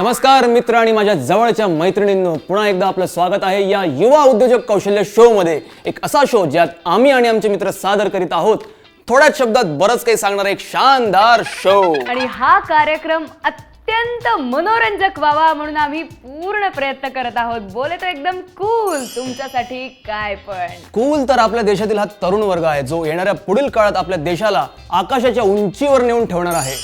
नमस्कार मित्र आणि माझ्या जवळच्या मैत्रिणींनो, पुन्हा एकदा आपलं स्वागत आहे या युवा उद्योजक कौशल्य शो मध्ये. एक असा शो ज्यात आम्ही आणि आमचे मित्र सादर करीत आहोत थोड्याच शब्दात बरंच काही सांगणारा एक शानदार शो. आणि हा कार्यक्रम अत्यंत मनोरंजक व्हावा म्हणून आम्ही पूर्ण प्रयत्न करत आहोत. बोले तर एकदम कूल, तुमच्यासाठी काय पण कूल. तर आपल्या देशातील हा तरुण वर्ग आहे जो येणाऱ्या पुढील काळात आपल्या देशाला आकाशाच्या उंचीवर नेऊन ठेवणार आहे.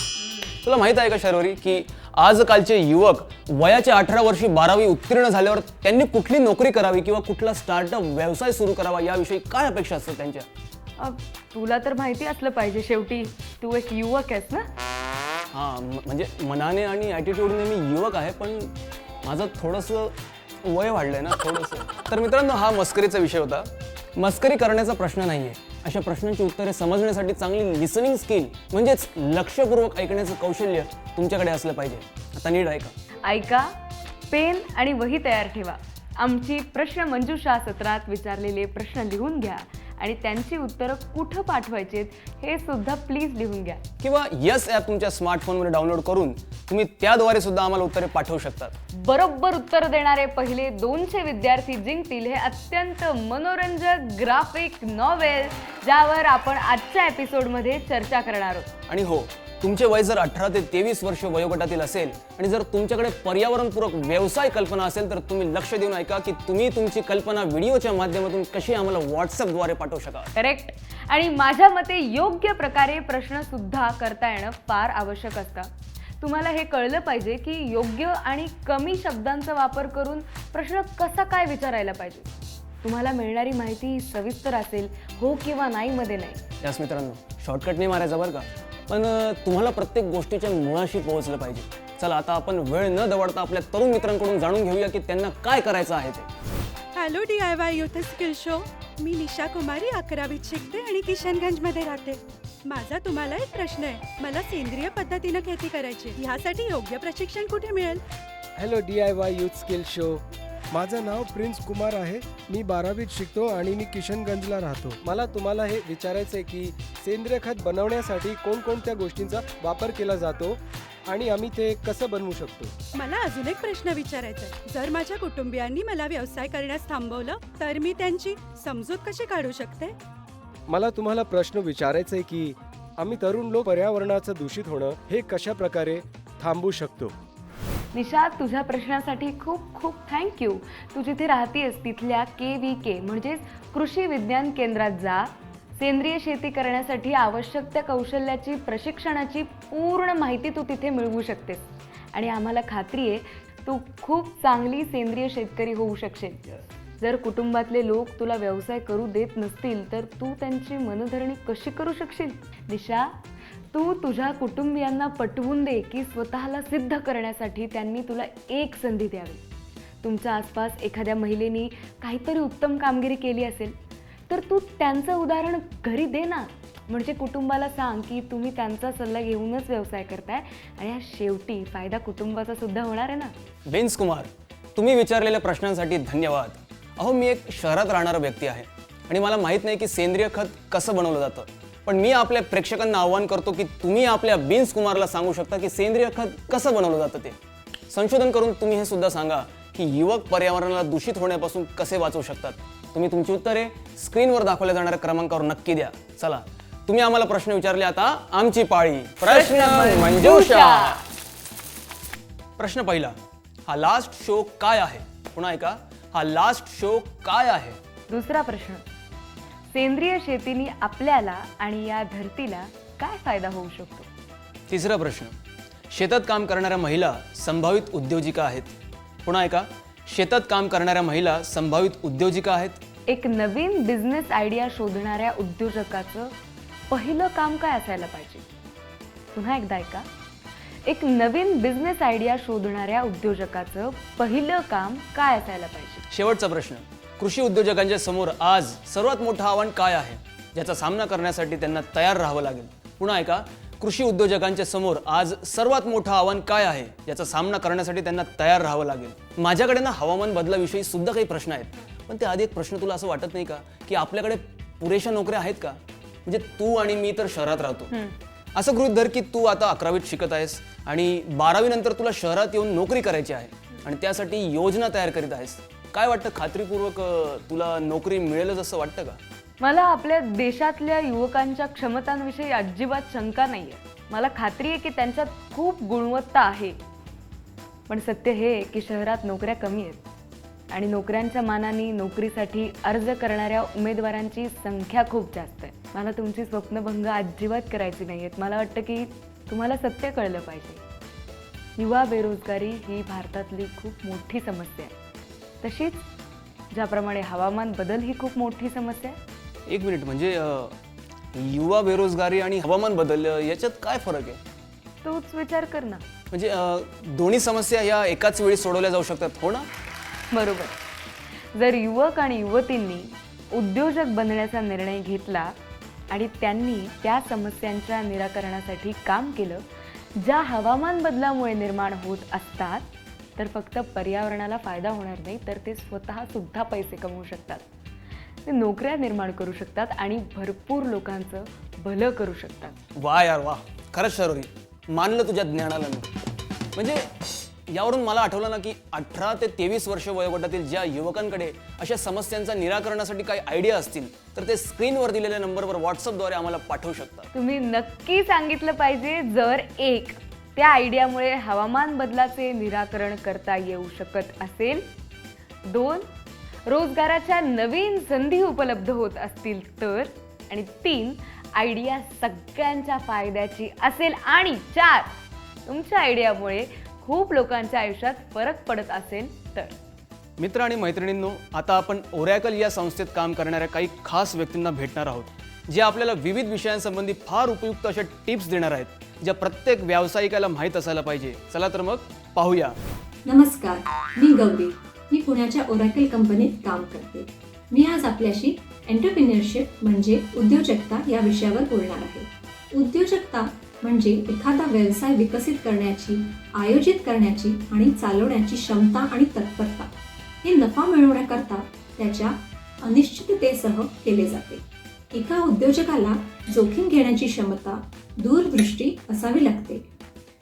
तुला माहित आहे का शर्वरी की आजकालचे युवक वयाच्या 18 वर्षी 12वी उत्तीर्ण झाल्यावर त्यांनी कुठली नोकरी करावी किंवा कुठला स्टार्टअप व्यवसाय सुरू करावा याविषयी काय अपेक्षा असतात त्यांच्या? तुला तर माहिती असलं पाहिजे, शेवटी तू एक युवक आहेस ना. हां, म्हणजे मनाने आणि ॲटिट्यूडने मी युवक आहे, पण माझं थोडंसं वय वाढलंय ना थोडंसं. तर मित्रांनो, हा मस्करीचा विषय होता. मस्करी करण्याचा प्रश्न नाहीये. अशा प्रश्नांची उत्तरे समजण्यासाठी चांगली लिसनिंग स्किल म्हणजेच लक्षपूर्वक ऐकण्याचं कौशल्य तुमच्याकडे असलं पाहिजे. आता नीट ऐका, पेन आणि वही तयार ठेवा. आमची प्रश्न मंजुषा सत्रात विचारलेले प्रश्न लिहून घ्या आणि त्यांची उत्तरं कुठं पाठवायची हे सुद्धा प्लीज लिहून घ्या. किंवा यस ॲप तुमच्या स्मार्टफोनवर डाउनलोड करून तुम्ही त्याद्वारे सुद्धा आम्हाला उत्तरे पाठवू शकतात. बरोबर उत्तर देणारे पहिले 200 विद्यार्थी जिंकतील हे अत्यंत मनोरंजक ग्राफिक नॉवेल, ज्यावर आपण आजच्या एपिसोडमध्ये चर्चा करणार आहोत. आणि हो, तुमचे वय जर 18 ते 23 वर्ष वयोगटातील असेल आणि जर तुमच्याकडे पर्यावरणपूरक व्यवसाय कल्पना असेल तर तुम्ही लक्ष देऊन ऐका की तुम्ही तुमची कल्पना व्हिडिओच्या माध्यमातून कशी आम्हाला व्हॉट्सअपद्वारे पाठवू शकाल. करेक्ट. आणि माझ्या मते योग्य प्रकारे प्रश्न सुद्धा करता येणं फार आवश्यक असतं. तुम्हाला हे कळलं पाहिजे की योग्य आणि कमी शब्दांचा वापर करून प्रश्न कसा काय विचारायला पाहिजे. तुम्हाला मिळणारी माहिती सविस्तर असेल, हो किंवा नाही मध्ये नाही. यास मित्रांनो, शॉर्टकट नाही मारायचा बरं का, पण तुम्हाला प्रत्येक गोष्टीच्या मुळाशी पोहोचलं पाहिजे. चला, आता आपण वेळ न दवडता आपल्या तरुण मित्रांकडून जाणून घेऊया की त्यांना काय करायचं आहे ते. Hello DIY youth skill show. मी निशा कुमारी 11वीत शिकते आणि किशनगंजमध्ये राहते. माझा तुम्हाला एक प्रश्न आहे. मला सेंद्रिय पद्धतीनं खेती करायची, ह्यासाठी योग्य प्रशिक्षण कुठे मिळेल? Hello DIY youth skill show. माझं नाव प्रिन्स कुमार आहे. मी 12वीत शिकतो आणि मी किशनगंजला राहतो. मला तुम्हाला हे विचारायचं आहे की सेंद्रिय खत बनवण्यासाठी कोणकोणत्या गोष्टींचा वापर केला जातो आणि आम्ही ते कसं बनवू शकतो. मला अजून एक प्रश्न विचारायचा आहे. जर माझ्या कुटुंबियांनी मला व्यवसाय करण्यास थांबवलं तर मी त्यांची समजूत कशी काढू शकते? मला तुम्हाला प्रश्न विचारायचा आहे की आम्ही तरुण लोक पर्यावरणाचं दूषित होणं हे कशा प्रकारे थांबवू शकतो. निशा, तुझ्या प्रश्नासाठी खूप खूप थँक्यू. तू जिथे राहतेस तिथल्या KVK म्हणजेच कृषी विज्ञान केंद्रात जा. सेंद्रिय शेती करण्यासाठी आवश्यक त्या कौशल्याची, प्रशिक्षणाची पूर्ण माहिती तू तिथे मिळवू शकतेस. आणि आम्हाला खात्री आहे तू खूप चांगली सेंद्रिय शेतकरी होऊ शकशील. जर कुटुंबातले लोक तुला व्यवसाय करू देत नसतील तर तू त्यांची मनधरणी कशी करू शकशील? निशा, तू तुझ्या कुटुंबियांना पटवून दे की स्वतःला सिद्ध करण्यासाठी त्यांनी तुला एक संधी द्यावी. तुमच्या आसपास एखाद्या महिलेने काहीतरी उत्तम कामगिरी केली असेल तर तू त्यांचं उदाहरण घरी दे ना. म्हणजे कुटुंबाला सांग की तुम्ही त्यांचा सल्ला घेऊनच व्यवसाय करताय आणि या शेवटी फायदा कुटुंबाचा सुद्धा होणार आहे ना. प्रिन्स कुमार, तुम्ही विचारलेल्या प्रश्नांसाठी धन्यवाद. अहो, मी एक शहरात राहणारा व्यक्ती आहे आणि मला माहीत नाही की सेंद्रिय खत कसं बनवलं जातं. पण मी आपल्या प्रेक्षकांना आवाहन करतो की तुम्ही आपल्या प्रिन्स कुमारला सांगू शकता की सेंद्रिय खत कसं बनवलं जातं ते. संशोधन करून तुम्ही हे सुद्धा सांगा की युवक पर्यावरणाला दूषित होण्यापासून कसे वाचवू शकतात. तुम्ही तुमची उत्तरे स्क्रीनवर दाखवल्या जाणाऱ्या क्रमांकावर नक्की द्या. चला, तुम्ही आम्हाला प्रश्न विचारले, आता आमची पाळी. प्रश्न मंजुषा. प्रश्न पहिला, हा लास्ट शो काय आहे? पुन्हा ऐका, हा लास्ट शो काय आहे? दुसरा प्रश्न, सेंद्रिय शेतीने आपल्याला आणि या धरतीला काय फायदा होऊ शकतो? तिसरा प्रश्न, शेतात काम करणाऱ्या महिला संभावित उद्योजिका आहेत. पुन्हा ऐका, शेतात काम करणाऱ्या महिला संभावित उद्योजिका आहेत. एक नवीन बिझनेस आयडिया शोधणाऱ्या उद्योजकाचं पहिलं काम काय असायला पाहिजे? पुन्हा एकदा ऐका, एक नवीन बिझनेस आयडिया शोधणाऱ्या उद्योजकाचं पहिलं काम काय असायला पाहिजे? शेवटचा प्रश्न, कृषी उद्योजकांच्या समोर आज सर्वात मोठं आव्हान काय आहे ज्याचा सामना करण्यासाठी त्यांना तयार राहावं लागेल? पुन्हा ऐका, कृषी उद्योजकांच्या समोर आज सर्वात मोठं आव्हान काय आहे याचा सामना करण्यासाठी त्यांना तयार राहावं लागेल. माझ्याकडे ना हवामान बदलाविषयी सुद्धा काही प्रश्न आहेत, पण त्याआधी एक प्रश्न, तुला असं वाटत नाही का की आपल्याकडे पुरेशा नोकऱ्या आहेत का? म्हणजे तू आणि मी तर शहरात राहतो. असं गृहीत धर की तू आता 11वीत शिकत आहेस आणि 12वी नंतर तुला शहरात येऊन नोकरी करायची आहे आणि त्यासाठी योजना तयार करीत आहेस. काय वाटतं, खात्रीपूर्वक तुला नोकरी मिळेलच असं वाटतं का? मला आपल्या देशातल्या युवकांच्या क्षमतांविषयी अजिबात शंका नाही आहे. मला खात्री आहे की त्यांच्यात खूप गुणवत्ता आहे. पण सत्य हे आहे की शहरात नोकऱ्या कमी आहेत आणि नोकऱ्यांच्या मानाने नोकरीसाठी अर्ज करणाऱ्या उमेदवारांची संख्या खूप जास्त आहे. मला तुमची स्वप्नभंग अजिबात करायची नाही आहेत. मला वाटतं की तुम्हाला सत्य कळलं पाहिजे. युवा बेरोजगारी ही भारतातली खूप मोठी समस्या आहे. तशीच ज्याप्रमाणे हवामान बदल ही खूप मोठी समस्या आहे. एक मिनिट, म्हणजे युवा बेरोजगारी आणि हवामान बदल याच्यात काय फरक आहे? तूच विचार कर ना. म्हणजे दोन्ही समस्या या एकाच वेळी सोडवल्या जाऊ शकतात, हो ना? बरोबर. जर युवक आणि युवतींनी उद्योजक बनण्याचा निर्णय घेतला आणि त्यांनी त्या समस्यांच्या निराकरणासाठी काम केलं ज्या हवामान बदलामुळे निर्माण होत असतात, तर फक्त पर्यावरणाला फायदा होणार नाही, तर ते स्वतः सुद्धा पैसे कमवू शकतात. ते नोकऱ्या निर्माण करू शकतात आणि भरपूर लोकांचं भलं करू शकतात. वा यार वा, खरंच शरोरी, मानलं तुझ्या ज्ञानाला मी. म्हणजे यावरून मला आठवलं ना की 18 ते 23 वर्ष वयोगटातील ज्या युवकांकडे अशा समस्यांचा निराकरणासाठी काही आयडिया असतील तर ते स्क्रीनवर दिलेल्या नंबरवर व्हॉट्सअपद्वारे आम्हाला पाठवू शकतात. तुम्ही नक्की सांगितलं पाहिजे जर एक त्या आयडियामुळे हवामान बदलाचे निराकरण करता येऊ शकत असेल, 2 रोजगाराच्या नवीन संधी उपलब्ध होत असतील तर, आणि 3 आयडिया सगळ्यांच्या फायद्याची असेल, आणि 4 तुमच्या आयडियामुळे खूप लोकांच्या आयुष्यात फरक पडत असेल तर. मित्र आणि मैत्रिणींनो, आता आपण ओरॅकल या संस्थेत काम करणाऱ्या काही खास व्यक्तींना भेटणार आहोत, जे आपल्याला विविध विषयांसंबंधी फार उपयुक्त अशा टिप्स देणार आहेत, ज्या प्रत्येक व्यावसायिकाला माहीत असायला पाहिजे. चला तर मग पाहूया. नमस्कार, मी गौरी. मी पुण्याच्या ओरॅकल कंपनीत काम करते. मी आज आपल्याशी एंटरप्रिन्युअरशिप म्हणजे उद्योजकता या विषयावर बोलणार आहे. उद्योजकता म्हणजे एखादा व्यवसाय विकसित करण्याची, आयोजित करण्याची आणि चालवण्याची क्षमता आणि तत्परता. हे नफा मिळवण्याकरता त्याच्या अनिश्चिततेसह केले जाते. एका उद्योजकाला जोखीम घेण्याची क्षमता, दूरदृष्टी असावी लागते.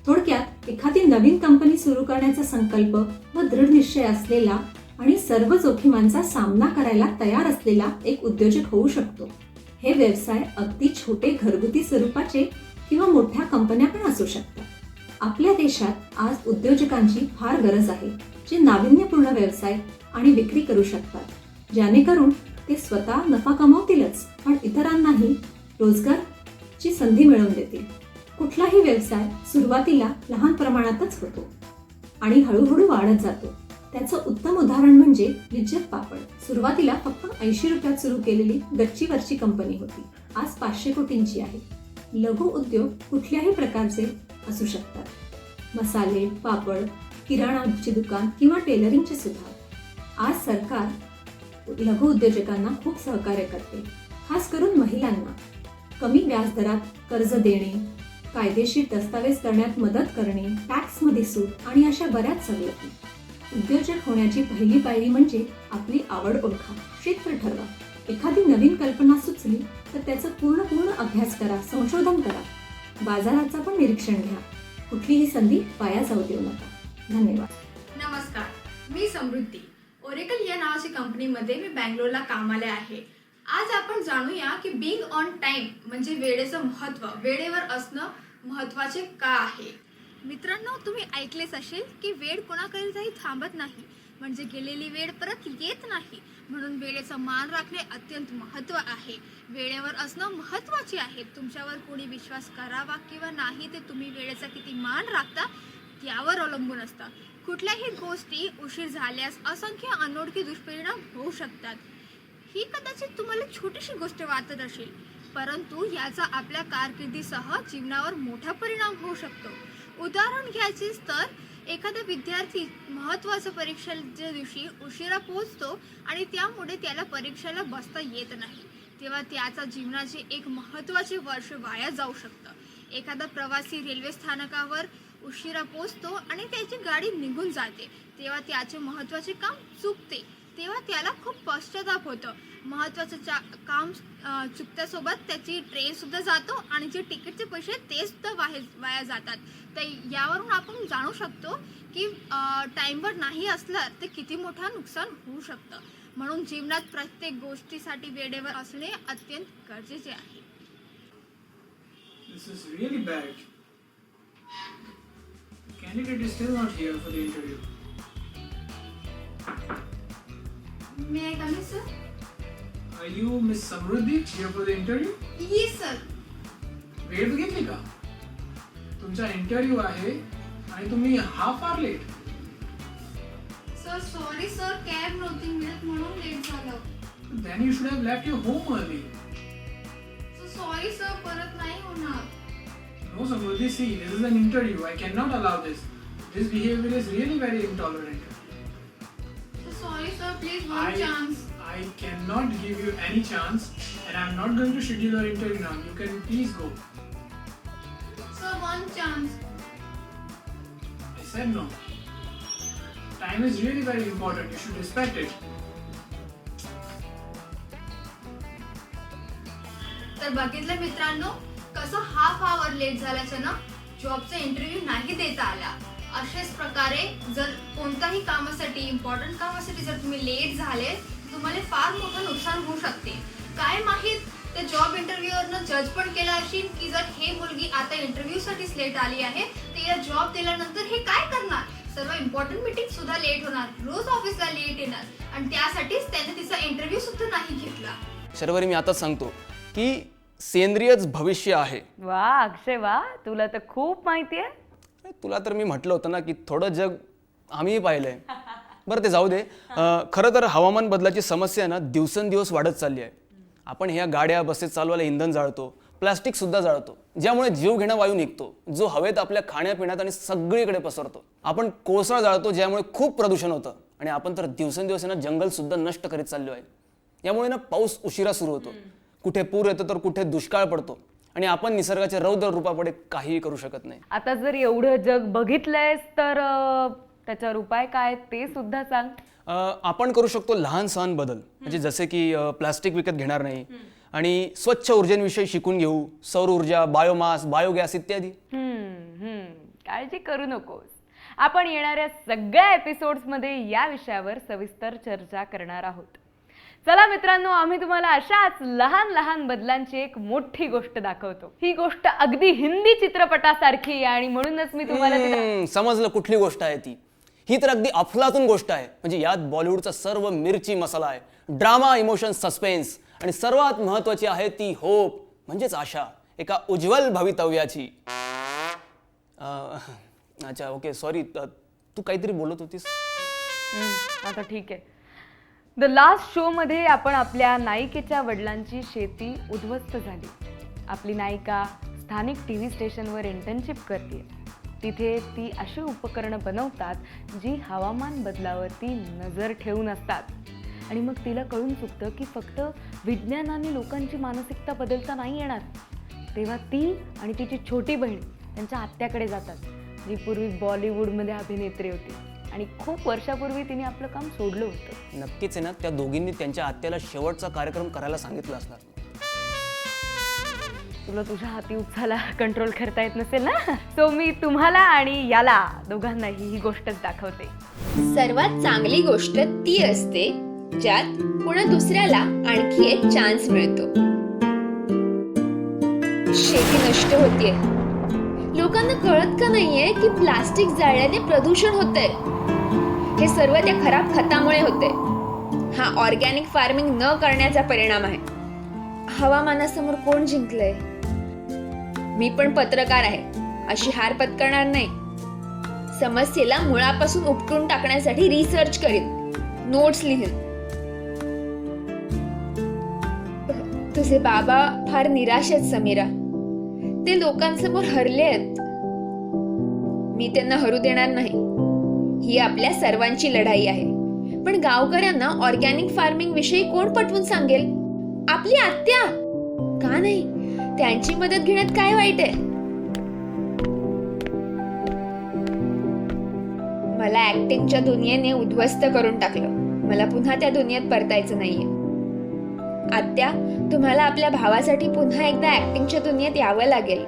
थोडक्यात एखादी नवीन कंपनी सुरू करण्याचा संकल्प व दृढ निश्चय असलेला आणि सर्व जोखीमांचा सामना करायला तयार असलेला एक उद्योजक होऊ शकतो. हे व्यवसाय अगदी छोटे घरगुती स्वरूपाचे किंवा मोठ्या कंपन्या पण असू शकतात. आपल्या देशात आज उद्योजकांची फार गरज आहे, जे नाविन्यपूर्ण व्यवसाय आणि विक्री करू शकतात, जेणेकरून ते स्वतः नफा कमवतीलच पण इतरांनाही रोजगारची संधी मिळवून देतील. कुठलाही व्यवसाय सुरुवातीला लहान प्रमाणातच होतो आणि हळूहळू वाढत जातो. त्याचं उत्तम उदाहरण म्हणजे लिज्जत पापड. सुरुवातीला फक्त 80 रुपयात सुरू केलेली गच्चीवरची कंपनी होती. आज 500 कोटींची आहे. लघु उद्योग कुठल्याही प्रकारचे असू शकतात. मसाले, पापड, किराणाची दुकान किंवा टेलरिंगचे सुद्धा. आज सरकार लघु उद्योजकांना खूप सहकार्य करते, खास करून महिलांना. कमी व्याजदरात कर्ज देणे, कायदेशीर दस्तावेज करण्यात मदत करणे, टॅक्समध्ये सूट आणि अशा बऱ्याच सवलती. उद्योजक होण्याची पहिली पायरी म्हणजे आपली आवड ओळखा, क्षेत्र ठरवा. एखादी नवीन कल्पना सुचली तर त्याचा पूर्ण अभ्यास करा, संशोधन करा. बाजाराचा पण निरीक्षण घ्या. कुठलीही संधी वाया जाऊ देऊ नका. धन्यवाद. नमस्कार, मी समृद्धी. ओरेकल या नावाच्या कंपनीमध्ये मी बँगलोरला कामाला आहे. आज आपण जाणूया की बिंग ऑन टाइम म्हणजे वेळेचं महत्त्व, वेळेवर असणं महत्त्वाचे का आहे. मित्रांनो, तुम्ही ऐकलेच असेल की वेळ कोणाकरिताही थांबत नाही, म्हणजे गेलेली वेळ परत येत नाही. म्हणून वेळेचा मान राखणे अत्यंत महत्त्व आहे. वेळेवर असणं महत्त्वाचे आहे. तुमच्यावर कोणी विश्वास करावा किंवा नाही ते तुम्ही वेळेचा किती मान राखता त्यावर अवलंबून असतं. कुठल्याही गोष्टी उशीर झाल्यास असंख्य अनोळखी दुष्परिणाम होऊ शकतात. ही कदाचित तुम्हाला छोटीशी गोष्ट वाटत असेल, परंतु याचा आपल्या कारकिर्दीसह जीवनावर मोठा परिणाम होऊ शकतो. उदाहरण घ्यायचेच तर एखादा विद्यार्थी महत्त्वाच्या परीक्षेच्या दिवशी उशिरा पोहोचतो आणि त्यामुळे त्याला परीक्षेला बसता येत नाही, तेव्हा त्याचा जीवनाचे एक महत्त्वाचे वर्ष वाया जाऊ शकतं. एखादा प्रवासी रेल्वे स्थानकावर उशिरा पोहोचतो आणि त्याची गाडी निघून जाते, तेव्हा त्याचे महत्त्वाचे काम चुकते, तेव्हा त्याला खूप पश्चाताप होतं महत्त्वाचं काम चुकत्यासोबत त्याची ट्रेनसुद्धा जातो आणि जे तिकीटचे पैसे ते सुद्धा वाया जातात. तर यावरून आपण जाणू शकतो की टाईमवर नाही असलं तर किती मोठं नुकसान होऊ शकतं. म्हणून जीवनात प्रत्येक गोष्टीसाठी वेळेवर असणे अत्यंत गरजेचे आहे. This is really bad. The candidate is still not here for the interview. May I come in, sir? Are you Miss Samruddhi here for the interview? Yes, sir. वेळ बघितली का? तुमचा इंटरव्ह्यू आहे आणि तुम्ही half hour late. Sir sorry sir, cab नव्हती मिळत म्हणून लेट झालं. Then you should have left your home early. Sorry sir, परत नाही होणार. No, Samruddhi, see, this is an interview. I cannot allow this. This behavior is really very intolerant. Sorry sir, please one chance. I cannot give you any chance, and I'm not going to schedule your interview now. You can please go. Sir one chance. I said no. Time is really very important. You should respect it. तर बघितलं मित्रांनो, कसं half hour late झाल्याचं ना जॉबचा interview नाही देता आला. अशाच प्रकारे जर कोणत्याही कामासाठी, इम्पॉर्टंट कामासाठी जर तुम्ही लेट झाले तुम्हाला फार मोठं नुकसान होऊ शकते. काय माहीत त्या जॉब इंटरव्ह्यूवरनं जज पण केलं असेल की जर हे मुलगी आता इंटरव्ह्यूसाठीच लेट आली आहे तर या जॉब दिल्यानंतर हे काय करणार. सर्व इम्पॉर्टंट मीटिंग सुद्धा लेट होणार, रोज ऑफिसला लेट येणार आणि त्यासाठीच त्याने तिचा इंटरव्ह्यू सुद्धा नाही घेतला. शर्वरी, मी आताच सांगतो की सेंद्रियच भविष्य आहे. वा अक्षय वा, तुला तर खूप माहिती आहे. तुला तर मी म्हटलं होतं ना की थोडं जग आम्हीही पाहिलंय. बरं ते जाऊ दे. खरं तर हवामान बदलाची समस्या ना दिवसेंदिवस वाढत चालली आहे. आपण ह्या गाड्या बसेस चालवायला इंधन जाळतो, प्लास्टिक सुद्धा जाळतो, ज्यामुळे जीव घेणा वायू निघतो जो हवेत आपल्या खाण्यापिण्यात आणि सगळीकडे पसरतो. आपण कोळसा जाळतो ज्यामुळे खूप प्रदूषण होतं आणि आपण तर दिवसेंदिवस ना जंगल सुद्धा नष्ट करीत चाललो आहे. यामुळे ना पाऊस उशिरा सुरू होतो, कुठे पूर येतो तर कुठे दुष्काळ पडतो आणि आपण निसर्गाच्या रौद्र रूपापुढे काहीही करू शकत नाही. आता जर एवढं जग बघितलंयस तर त्याच्यावर उपाय काय ते सुद्धा सांग. आपण करू शकतो लहान सहान बदल, म्हणजे जसे की प्लास्टिक विकत घेणार नाही आणि स्वच्छ ऊर्जेविषयी शिकून घेऊ, सौर ऊर्जा, बायोमास, बायोगॅस इत्यादी. काळजी करू नकोस, आपण येणाऱ्या सगळ्या एपिसोड्समध्ये या विषयावर सविस्तर चर्चा करणार आहोत. चला मित्रांनो, आम्ही तुम्हाला अशाच लहान लहान बदलांची एक मोठी गोष्ट दाखवतो. ही गोष्ट अगदी हिंदी चित्रपटासारखी आहे आणि म्हणूनच मी तुम्हाला समजलं कुठली गोष्ट आहे ती. ही तर अगदी अफलातून गोष्ट आहे. म्हणजे यात बॉलिवूडचा सर्व मिरची मसाला आहे. ड्रामा, इमोशन, सस्पेन्स आणि सर्वात महत्वाची आहे ती होप, म्हणजेच आशा एका उज्ज्वल भवितव्याची. अच्छा ओके, सॉरी, तू काहीतरी बोलत होतीस. आता ठीक आहे. द लास्ट शो मध्ये आपण आपल्या नायिकेच्या वडिलांची शेती उद्ध्वस्त झाली. आपली नायिका स्थानिक TV स्टेशनवर इंटर्नशिप करते. तिथे ती अशी उपकरणं बनवतात जी हवामान बदलावरती नजर ठेवून असतात आणि मग तिला कळून चुकतं की फक्त विज्ञानाने लोकांची मानसिकता बदलता नाही येणार. तेव्हा ती आणि तिची छोटी बहीण त्यांच्या आत्याकडे जातात, जी पूर्वी बॉलिवूडमध्ये अभिनेत्री होती आणि खूप वर्षापूर्वी तिने आपलं काम सोडलं होतं. नक्कीच आहे ना, त्या दोघींनी त्यांच्या आत्याला शेवटचा कार्यक्रम करायला सांगितलं असणार. तुला तुझ्या हाती उत्साहाला कंट्रोल करता येत नसेल ना, सो मी तुम्हाला आणि याला दोघांनाही ही गोष्टच दाखवते. सर्वात चांगली गोष्ट ती असते ज्यात पुन्हा दुसऱ्याला आणखी एक चान्स मिळतो. शेती नष्ट होतीये, लोकांना कळत का नाहीये की प्लास्टिक जाळल्याने प्रदूषण होतंय. हे सर्व त्या खराब खतामुळे होते. हा ऑर्गॅनिक फार्मिंग न करण्याचा परिणाम आहे. हवामानासमोर कोण जिंकलंय? मी पण पत्रकार आहे, अशी हार पत्करणार नाही. समस्येला मुळापासून उपटून टाकण्यासाठी रिसर्च करीन, नोट्स लिहीन. तुझे बाबा फार निराश आहेत समीरा. ते लोकांसमोर हरले आहेत. मी त्यांना हरू देणार नाही. ही आपल्या सर्वांची लढाई आहे. पण गावकऱ्यांना ऑर्गॅनिक फार्मिंग विषयी कोण पटवून सांगेल? आपली आत्या. का नाही? त्यांची मदत घेण्यात काय वाईट आहे? मला ऍक्टिंगच्या दुनियेने उद्ध्वस्त करून टाकलं. मला पुन्हा त्या दुनियेत परतायचं नाहीये. आत्या, तुम्हाला आपल्या भावासाठी पुन्हा एकदा ऍक्टिंगच्या दुनियेत यावं लागेल.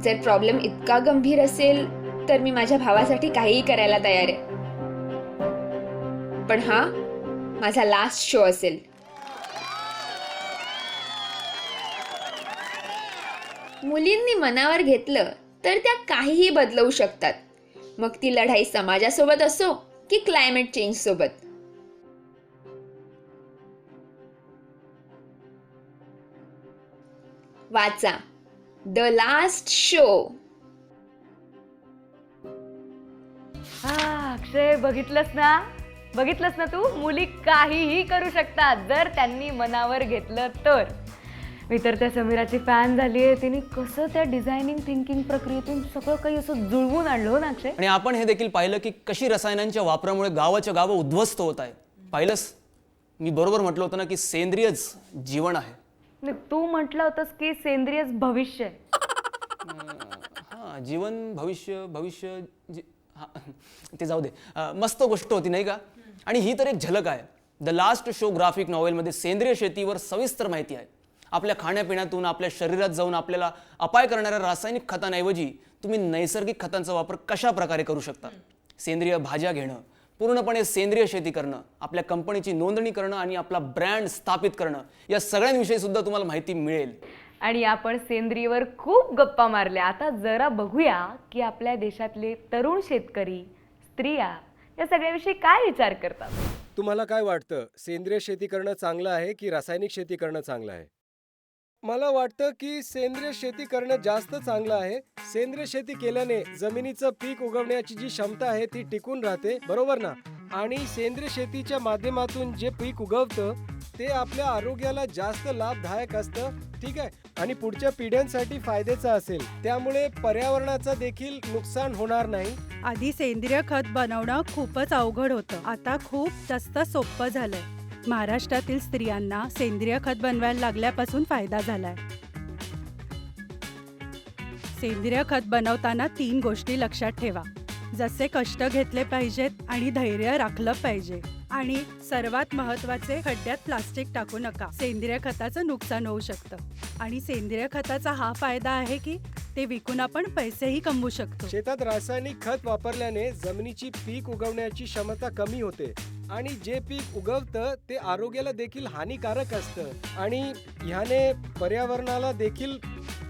जर प्रॉब्लेम इतका गंभीर असेल तर मी माझ्या भावासाठी काहीही करायला तयार आहे. पण हा माझा लास्ट शो असेल. मुलींनी मनावर घेतलं तर त्या काहीही बदलवू शकतात. मग ती लढाई समाजासोबत असो की क्लायमेट चेंज सोबत. वाचा द लास्ट शो. हा अक्षय, बघितलंस ना तू, मुली काहीही करू शकतात जर त्यांनी मनावर घेतलं तर. मी तर त्या समीराची फॅन झाली आहे. तिने कसं त्या डिझायनिंग थिंकिंग प्रक्रियेतून सगळं काही असं जुळवून आणलं हो ना अक्षय. आणि आपण हे देखील पाहिलं की कशी रसायनांच्या वापरामुळे गावाच्या गावं उद्ध्वस्त होत आहे. पाहिलंस, मी बरोबर म्हटलं होतं ना की सेंद्रियच जीवन आहे. आणि तू म्हटलं होतंस की सेंद्रियच भविष्य आहे. हां, जीवन भविष्य ते जाऊ दे. मस्त गोष्ट होती नाही का. आणि ही तर एक झलक आहे. द लास्ट शो ग्राफिक नॉव्हेलमध्ये सेंद्रिय शेतीवर सविस्तर माहिती आहे. आपल्या खाण्यापिण्यातून आपल्या शरीरात जाऊन आपल्याला अपाय करणाऱ्या रासायनिक खतांऐवजी तुम्ही नैसर्गिक खतांचा वापर कशा प्रकारे करू शकता. सेंद्रिय भाज्या घेणं, पूर्णपणे सेंद्रिय शेती करणं, आपल्या कंपनीची नोंदणी करणं आणि आपला ब्रँड स्थापित करणं, या सगळ्यांविषयी सुद्धा तुम्हाला माहिती मिळेल. आणि आपण सेंद्रियवर खूप गप्पा मारल्या. आता जरा बघूया की आपल्या देशातले तरुण शेतकरी, स्त्रिया या सगळ्याविषयी काय विचार करतात. तुम्हाला काय वाटतं, सेंद्रिय शेती करणं चांगलं आहे की रासायनिक शेती करणं चांगलं आहे? मला वाटतं की सेंद्रिय शेती करणं जास्त चांगलं आहे. सेंद्रिय शेती केल्याने जमिनीचं पीक उगवण्याची जी क्षमता आहे ती टिकून राहते, बरोबर ना? आणि सेंद्रिय शेतीच्या माध्यमातून जे पीक उगवतं ते आपल्या आरोग्याला जास्त लाभदायक असतं, ठीक आहे, आणि पुढच्या पिढ्यांसाठी फायद्याचं असेल. त्यामुळे पर्यावरणाचं देखील नुकसान होणार नाही. आधी सेंद्रिय खत बनवणं खूपच अवघड होतं, आता खूप जास्त सोपं झालंय. महाराष्ट्रातील स्त्रियांना सेंद्रिय खत बनवायला लागल्यापासून फायदा झालाय. सेंद्रिय खत बनवताना 3 गोष्टी लक्षात ठेवा. जसे कष्ट घेतले पाहिजेत आणि धैर्य राखलं पाहिजे. आणि सर्वात महत्त्वाचे, खड्ड्यात प्लास्टिक टाकू नका. सेंद्रिय खताचं नुकसान होऊ शकतं. आणि सेंद्रिय खताचा हा फायदा आहे की ते विकून आपण पैसेही कमवू शकतो. शेतात रासायनिक खत वापरल्याने जमिनीची पीक उगवण्याची क्षमता कमी होते आणि जे पीक उगवतं ते आरोग्याला देखील हानिकारक असतं आणि ह्याने पर्यावरणाला देखील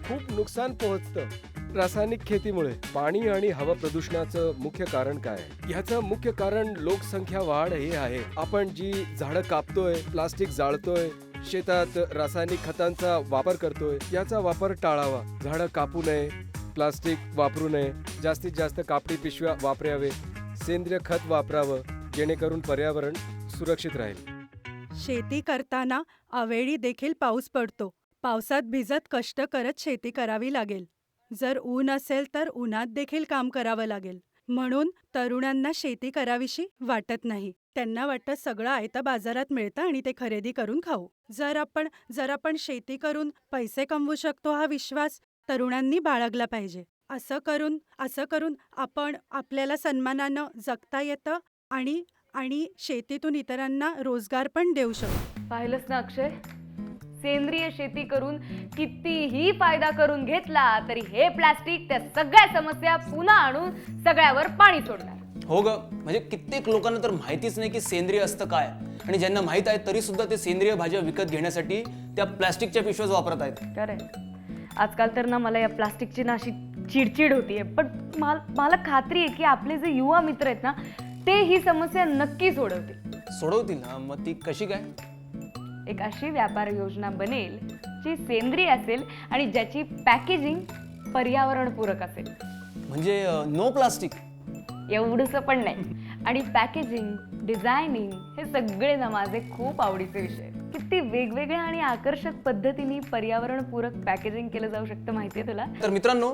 खूप नुकसान पोहोचतं. रासायनिक शेतीमुळे पाणी आणि हवा प्रदूषणाचं मुख्य कारण काय आहे? ह्याचं मुख्य कारण लोकसंख्या वाढ हे आहे. आपण जी झाडं कापतोय, प्लास्टिक जाळतोय, शेतात रासायनिक खतांचा वापर करतोय, याचा वापर टाळावा. झाडं कापू नये, प्लास्टिक वापरू नये, जास्तीत जास्त कापडी पिशव्या वापरावे, सेंद्रिय खत वापरावं जेणेकरून पर्यावरण सुरक्षित राहील. शेती करताना अवेळी देखील पाऊस पडतो. पावसात भिजत कष्ट करत शेती करावी लागेल. जर ऊन असेल तर उन्हात देखील काम करावं लागेल. म्हणून तरुणांना शेती करावीशी वाटत नाही. त्यांना वाटतं सगळं आयतं बाजारात मिळतं आणि ते खरेदी करून खाऊ. जर आपण शेती करून पैसे कमवू शकतो हा विश्वास तरुणांनी बाळगला पाहिजे. असं करून आपण आपल्याला सन्मानानं जगता येतं आणि शेतीतून इतरांना रोजगार पण देऊ शकतो. पाहिलंस ना अक्षय, सेंद्रिय शेती करून कितीही फायदा करून घेतला तरी हे प्लास्टिक त्या सगळ्या समस्या पुन्हा आणून सगळ्यावर पाणी सोडणार. हो ग, म्हणजे कित्येक लोकांना तर माहितीच नाही की सेंद्रिय असतं काय. आणि ज्यांना माहित आहे तरी सुद्धा ते सेंद्रिय भाज्या विकत घेण्यासाठी त्या प्लास्टिकच्या पिशव्याच वापरत आहेत. खरंय, आजकाल तर ना मला या प्लास्टिकची ना अशी चिडचिड होतीये. पण मला खात्री आहे की आपले जे युवा मित्र आहेत ना ते ही समस्या नक्की सोडवतील. हा, मग ती कशी काय? एक अशी व्यापार योजना बनेल जी सेंद्रिय असेल आणि ज्याची पॅकेजिंग पर्यावरणपूरक असेल. म्हणजे नो प्लास्टिक? एवढंसं पण नाही. आणि पॅकेजिंग, डिझायनिंग हे सगळे ना माझे खूप आवडीचे विषय आहेत. किती वेगवेगळ्या आणि आकर्षक पद्धतीने पर्यावरणपूरक पॅकेजिंग केलं जाऊ शकतं माहितीये तुला? तर मित्रांनो,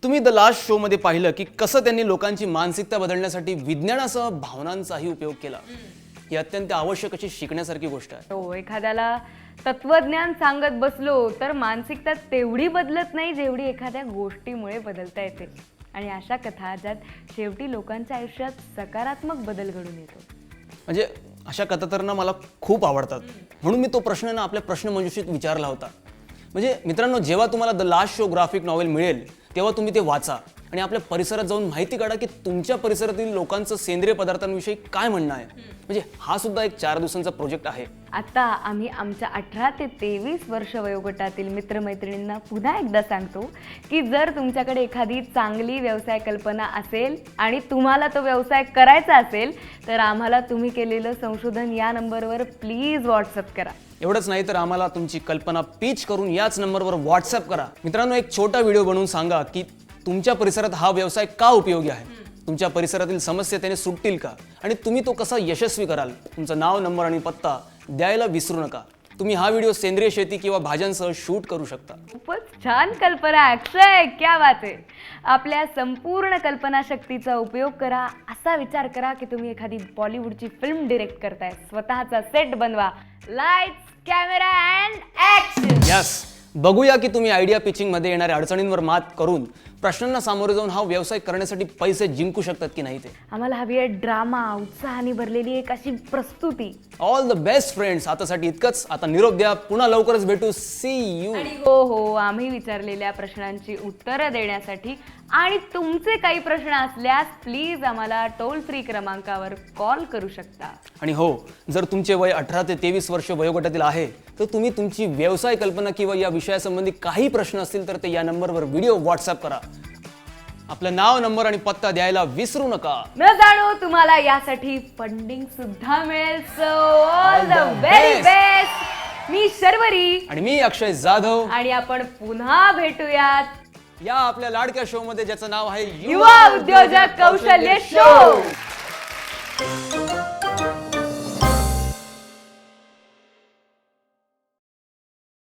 तुम्ही द लास्ट शो मध्ये पाहिलं की कसं त्यांनी लोकांची मानसिकता बदलण्यासाठी विज्ञानासह भावनांचाही उपयोग केला. ही अत्यंत आवश्यक अशी शिकण्यासारखी गोष्ट आहे. हो, एखाद्याला तत्वज्ञान सांगत बसलो तर मानसिकता तेवढी बदलत नाही जेवढी एखाद्या गोष्टीमुळे बदलता येते. आणि अशा कथा ज्यात शेवटी लोकांच्या आयुष्यात सकारात्मक बदल घडून येतो. म्हणजे अशा कथा तर ना मला खूप आवडतात, म्हणून मी तो प्रश्न ना आपल्या प्रश्नमंजुषेत विचारला होता. म्हणजे मित्रांनो, जेव्हा तुम्हाला the last show graphic novel मिळेल तेव्हा तुम्ही ते वाचा आणि आपल्या परिसरात जाऊन माहिती काढा की तुमच्या परिसरातील लोकांचं सेंद्रिय पदार्थांविषयी काय म्हणणं आहे. म्हणजे हा सुद्धा एक 4 दिवसांचा प्रोजेक्ट आहे. आता आम्ही आमच्या 18 ते 23 वर्ष वयोगटातील मित्रमैत्रिणींना पुन्हा एकदा सांगतो की जर तुमच्याकडे एखादी चांगली व्यवसाय कल्पना असेल आणि तुम्हाला तो व्यवसाय करायचा असेल तर आम्हाला तुम्ही केलेलं संशोधन या नंबरवर प्लीज व्हॉट्सअप करा. एवढंच नाही तर आम्हाला तुमची कल्पना पिच करून याच नंबरवर व्हॉट्सअप करा. मित्रांनो, एक छोटा व्हिडिओ बनवून सांगा की तुमच्या परिसरात हा व्यवसाय का उपयोगी आहे, तुमच्या परिसरातील समस्या त्याने सुटतील का आणि तुम्ही तो कसा यशस्वी कराल. तुमचं नाव, नंबर आणि पत्ता द्यायला विसरू नका. तुम्ही हा व्हिडिओ सेंद्रिय शेती किंवा भाज्यांसह शूट करू शकता. खूपच छान कल्पना अक्षय, क्या बात आहे. आपल्या संपूर्ण कल्पना शक्तीचा उपयोग करा. असा विचार करा की तुम्ही एखादी बॉलिवूडची फिल्म डिरेक्ट करताय. स्वतःचा सेट बनवा. Lights, camera and action. Yes, बघूया की तुम्ही आयडिया पिचिंग मध्ये येणाऱ्या अडचणींवर मात करून प्रश्नांना सामोरे जाऊन हा व्यवसाय करण्यासाठी पैसे जिंकू शकतात की नाही ते. आम्हाला हवी आहे ड्रामा, उत्साहाने भरलेली एक अशी प्रस्तुती. All the best friends. आतासाठी इतकंच. आता निरोप द्या. पुन्हा लवकरच भेटू. See you. हो, आम्ही विचारलेल्या प्रश्नांची उत्तरं देण्यासाठी आणि तुमचे काही प्रश्न असल्यास प्लीज आम्हाला टोल फ्री क्रमांकावर कॉल करू शकता. आणि हो, जर तुमचे वय 18 ते 23 वर्ष वयोगटातील आहे तर तुम्ही तुमची व्यवसाय कल्पना किंवा या विषयासंबंधी काही प्रश्न असतील तर ते या नंबरवर व्हिडिओ व्हॉट्सअप करा. आपलं नाव, नंबर आणि पत्ता द्यायला विसरू नका. न जाणो तुम्हाला यासाठी फंडिंग सुद्धा मिळेल. So all the very best. मी शर्वरी आणि मी अक्षय जाधव. आणि आपण पुन्हा भेटूयात या आपल्या लाडक्या शो मध्ये ज्याचं नाव आहे युवा उद्योजक कौशल्य शो.